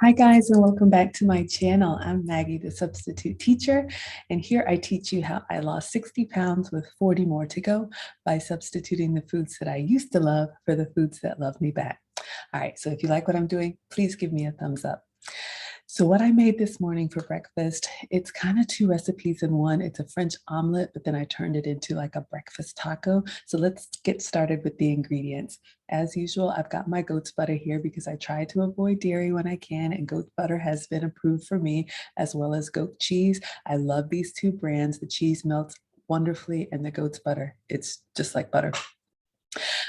Hi guys, and welcome back to my channel. I'm Maggie, the substitute teacher, and here I teach you how I lost 60 pounds with 40 more to go by substituting the foods that I used to love for the foods that love me back. All right, so if you like what I'm doing, please give me a thumbs up. So what I made this morning for breakfast, it's kind of two recipes in one. It's a French omelet, but then I turned it into like a breakfast taco. So let's get started with the ingredients. As usual, I've got my goat's butter here because I try to avoid dairy when I can, and goat butter has been approved for me, as well as goat cheese. I love these two brands. The cheese melts wonderfully, and the goat's butter, it's just like butter.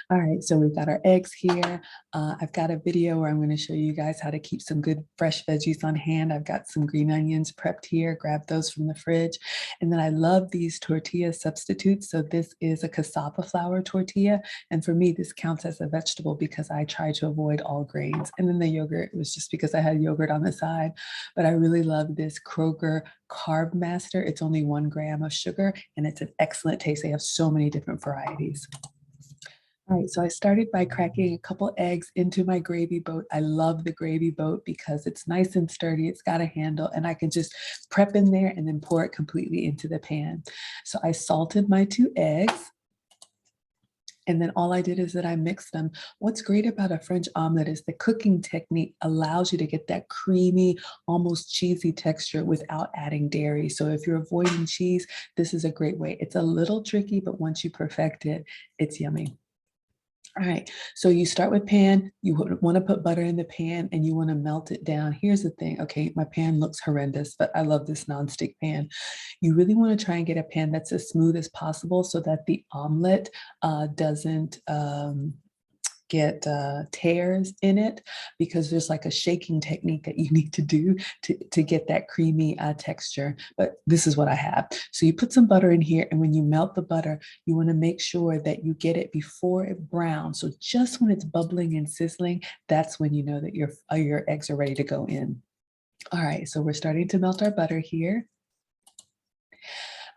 All right, so we've got our eggs here. I've got a video where I'm going to show you guys how to keep some good fresh veggies on hand. I've got some green onions prepped here, grab those from the fridge. And then I love these tortilla substitutes. So this is a cassava flour tortilla. And for me, this counts as a vegetable because I try to avoid all grains. And then the yogurt was just because I had yogurt on the side. But I really love this Kroger Carb Master. It's only 1 gram of sugar and it's an excellent taste. They have so many different varieties. All right, so I started by cracking a couple eggs into my gravy boat. I love the gravy boat because it's nice and sturdy. It's got a handle and I can just prep in there and then pour it completely into the pan. So I salted my 2 eggs. And then all I did is that I mixed them. What's great about a French omelet is the cooking technique allows you to get that creamy, almost cheesy texture without adding dairy. So if you're avoiding cheese, this is a great way. It's a little tricky, but once you perfect it, it's yummy. All right, so you start with pan, you want to put butter in the pan and you want to melt it down. Here's the thing, okay, my pan looks horrendous, but I love this nonstick pan. You really want to try and get a pan that's as smooth as possible so that the omelet doesn't get tears in it, because there's like a shaking technique that you need to do to get that creamy texture. But this is what I have. So you put some butter in here, and when you melt the butter, you want to make sure that you get it before it browns. So just when it's bubbling and sizzling, that's when you know that your eggs are ready to go in. All right, so we're starting to melt our butter here.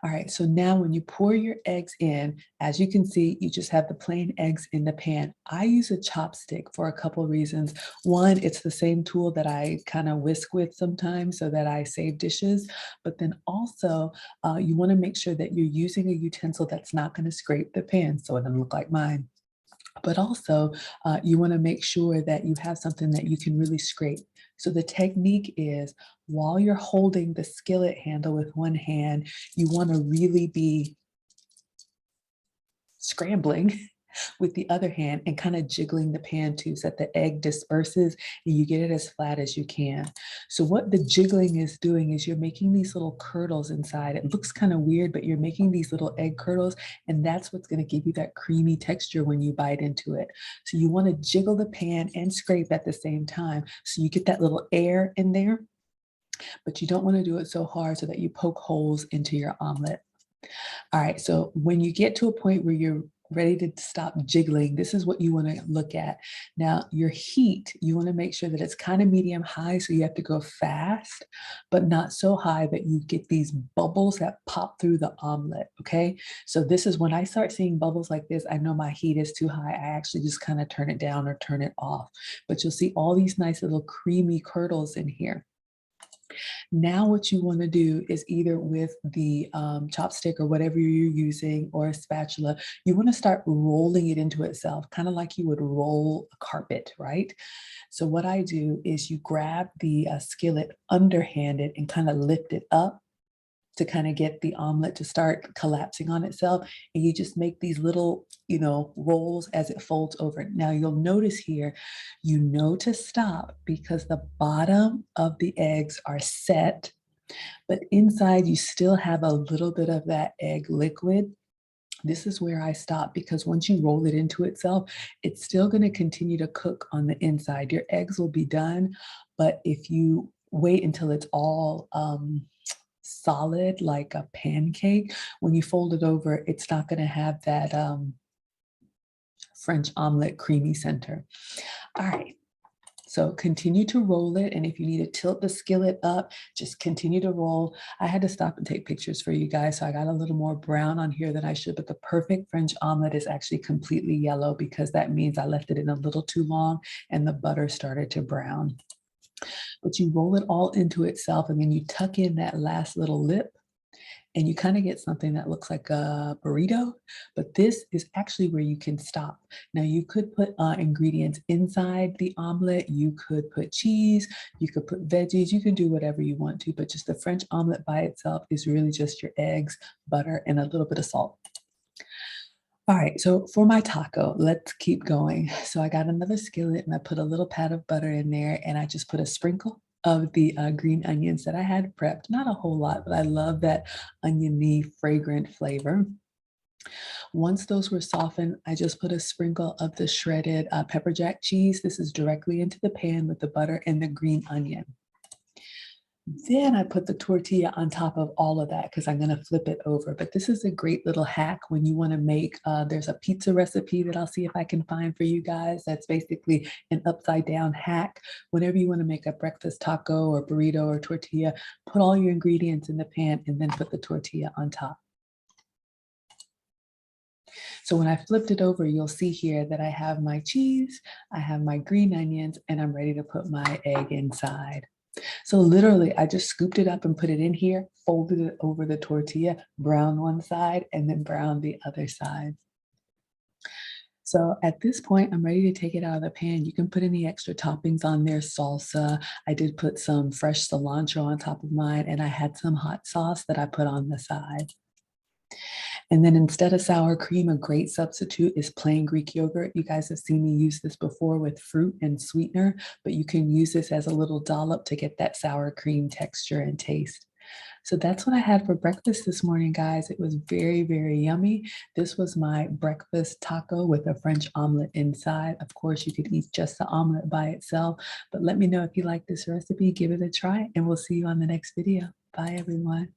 All right, so now when you pour your eggs in, as you can see, you just have the plain eggs in the pan. I use a chopstick for a couple reasons. One, it's the same tool that I kind of whisk with sometimes so that I save dishes. But then also, you want to make sure that you're using a utensil that's not going to scrape the pan so it doesn't look like mine. But also, you want to make sure that you have something that you can really scrape. So the technique is, while you're holding the skillet handle with one hand, you want to really be scrambling with the other hand and kind of jiggling the pan too, so that the egg disperses and you get it as flat as you can. So what the jiggling is doing is you're making these little curdles inside. It looks kind of weird, but you're making these little egg curdles, and that's what's going to give you that creamy texture when you bite into it. So you want to jiggle the pan and scrape at the same time so you get that little air in there, but you don't want to do it so hard so that you poke holes into your omelet. All right, so when you get to a point where you're ready to stop jiggling, this is what you want to look at. Now, your heat, you want to make sure that it's kind of medium high, so you have to go fast, but not so high that you get these bubbles that pop through the omelet, okay? So this is when I start seeing bubbles like this, I know my heat is too high. I actually just kind of turn it down or turn it off. But you'll see all these nice little creamy curdles in here. Now what you want to do is, either with the chopstick or whatever you're using, or a spatula, you want to start rolling it into itself, kind of like you would roll a carpet, right? So what I do is you grab the skillet underhanded and kind of lift it up to kind of get the omelet to start collapsing on itself. And you just make these little, rolls as it folds over. Now you'll notice here, you know to stop because the bottom of the eggs are set, but inside you still have a little bit of that egg liquid. This is where I stop, because once you roll it into itself, it's still going to continue to cook on the inside. Your eggs will be done, but if you wait until it's all solid like a pancake, when you fold it over, it's not going to have that French omelet creamy center. All right. So continue to roll it. And if you need to tilt the skillet up, just continue to roll. I had to stop and take pictures for you guys, so I got a little more brown on here than I should, but the perfect French omelet is actually completely yellow, because that means I left it in a little too long and the butter started to brown. but you roll it all into itself and then you tuck in that last little lip and you kind of get something that looks like a burrito, but this is actually where you can stop. Now you could put ingredients inside the omelet, you could put cheese, you could put veggies, you can do whatever you want to, but just the French omelet by itself is really just your eggs, butter, and a little bit of salt. All right, so for my taco, let's keep going. So I got another skillet and I put a little pat of butter in there and I just put a sprinkle of the green onions that I had prepped. Not a whole lot, but I love that oniony, fragrant flavor. Once those were softened, I just put a sprinkle of the shredded pepper jack cheese. This is directly into the pan with the butter and the green onion. Then I put the tortilla on top of all of that because I'm going to flip it over. But this is a great little hack when you want to make, there's a pizza recipe that I'll see if I can find for you guys. That's basically an upside down hack. Whenever you want to make a breakfast taco or burrito or tortilla, put all your ingredients in the pan and then put the tortilla on top. So when I flipped it over, you'll see here that I have my cheese, I have my green onions, and I'm ready to put my egg inside. So literally, I just scooped it up and put it in here, folded it over the tortilla, brown one side, and then brown the other side. So at this point, I'm ready to take it out of the pan. You can put any extra toppings on there, salsa. I did put some fresh cilantro on top of mine, and I had some hot sauce that I put on the side. And then instead of sour cream, a great substitute is plain Greek yogurt. You guys have seen me use this before with fruit and sweetener, but you can use this as a little dollop to get that sour cream texture and taste. So that's what I had for breakfast this morning, guys. It was very, very yummy. This was my breakfast taco with a French omelet inside. Of course, you could eat just the omelet by itself, but let me know if you like this recipe. Give it a try, and we'll see you on the next video. Bye, everyone.